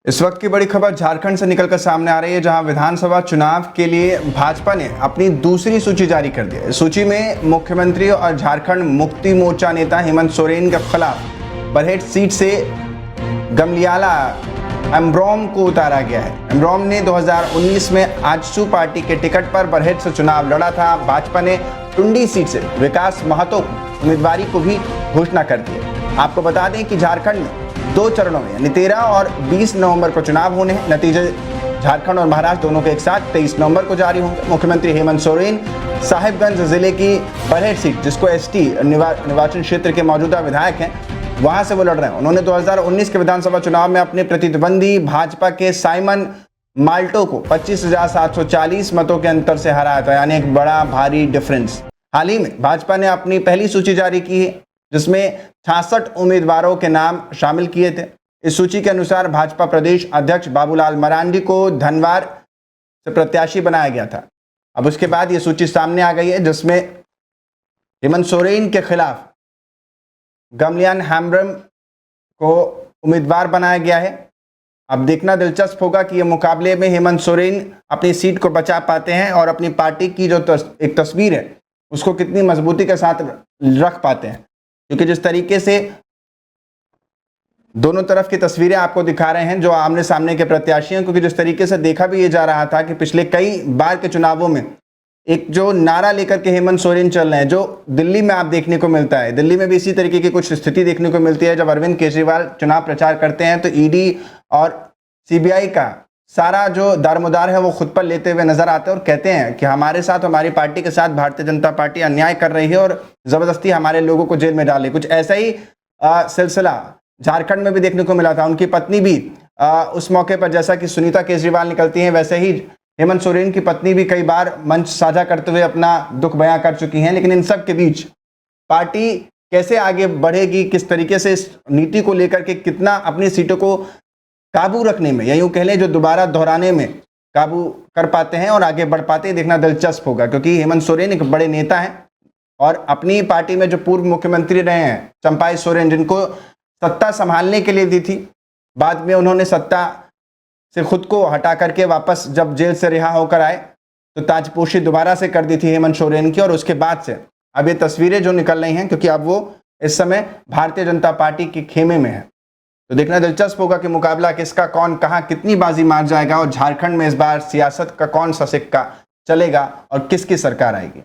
इस वक्त की बड़ी खबर झारखंड से निकलकर सामने आ रही है, जहां विधानसभा चुनाव के लिए भाजपा ने अपनी दूसरी सूची जारी कर दी है। इस सूची में मुख्यमंत्री और झारखंड मुक्ति मोर्चा नेता हेमंत सोरेन के खिलाफ बरहेट सीट से गमलियाला एम्ब्रोम को उतारा गया है। एम्ब्रोम ने 2019 में आजसू पार्टी के टिकट पर बरहेट से चुनाव लड़ा था। भाजपा ने टुंडी सीट से विकास महतो उम्मीदवारी को भी घोषणा कर दी है। आपको बता दें कि झारखंड में 2 चरणों में यानी 13 और 20 नवंबर को चुनाव होने हैं। नतीजे झारखंड और महाराष्ट्र दोनों के एक साथ 23 नवंबर को जारी होंगे। मुख्यमंत्री हेमंत सोरेन साहिबगंज जिले की बरहेट सीट, जिसको एसटी निर्वाचन क्षेत्र के मौजूदा विधायक हैं, वहां से वो लड़ रहे हैं। उन्होंने 2019 के विधानसभा चुनाव में अपने प्रतिद्वंदी भाजपा के साइमन माल्टो को 25,740 मतों के अंतर से हराया था, यानी एक बड़ा भारी डिफरेंस। हाल ही में भाजपा ने अपनी पहली सूची जारी की है, जिसमें 66 उम्मीदवारों के नाम शामिल किए थे। इस सूची के अनुसार भाजपा प्रदेश अध्यक्ष बाबूलाल मरांडी को धनवार से प्रत्याशी बनाया गया था। अब उसके बाद ये सूची सामने आ गई है, जिसमें हेमंत सोरेन के खिलाफ गमलियान हैम्ब्रम को उम्मीदवार बनाया गया है। अब देखना दिलचस्प होगा कि ये मुकाबले में हेमंत सोरेन अपनी सीट को बचा पाते हैं और अपनी पार्टी की जो एक तस्वीर है उसको कितनी मजबूती के साथ रख पाते हैं, क्योंकि जिस तरीके से दोनों तरफ की तस्वीरें आपको दिखा रहे हैं जो आमने सामने के प्रत्याशी हैं, क्योंकि जिस तरीके से देखा भी ये जा रहा था कि पिछले कई बार के चुनावों में एक जो नारा लेकर के हेमंत सोरेन चल रहे हैं, जो दिल्ली में आप देखने को मिलता है। दिल्ली में भी इसी तरीके की कुछ स्थिति देखने को मिलती है। जब अरविंद केजरीवाल चुनाव प्रचार करते हैं तो ईडी और सीबीआई का सारा जो दारोमदार है वो खुद पर लेते हुए नजर आते हैं और कहते हैं कि हमारे साथ, हमारी पार्टी के साथ भारतीय जनता पार्टी अन्याय कर रही है और जबरदस्ती हमारे लोगों को जेल में डाले। कुछ ऐसा ही सिलसिला झारखंड में भी देखने को मिला था। उनकी पत्नी भी उस मौके पर, जैसा कि सुनीता केजरीवाल निकलती हैं, वैसे ही हेमंत सोरेन की पत्नी भी कई बार मंच साझा करते हुए अपना दुख बयां कर चुकी हैं। लेकिन इन सब के बीच पार्टी कैसे आगे बढ़ेगी, किस तरीके से इस नीति को लेकर के कितना अपनी सीटों को काबू रखने में, या यूं कह लें जो दोबारा दोहराने में काबू कर पाते हैं और आगे बढ़ पाते हैं, देखना दिलचस्प होगा। क्योंकि हेमंत सोरेन एक बड़े नेता हैं और अपनी पार्टी में जो पूर्व मुख्यमंत्री रहे हैं चंपाई सोरेन, जिनको सत्ता संभालने के लिए दी थी, बाद में उन्होंने सत्ता से खुद को हटा करके वापस जब जेल से रिहा होकर आए तो ताजपोशी दोबारा से कर दी थी हेमंत सोरेन की। और उसके बाद से अब ये तस्वीरें जो निकल रही हैं, क्योंकि अब वो इस समय भारतीय जनता पार्टी के खेमे में है, तो देखना दिलचस्प होगा कि मुकाबला किसका, कौन कहां कितनी बाजी मार जाएगा और झारखंड में इस बार सियासत का कौन सा सिक्का चलेगा और किसकी सरकार आएगी।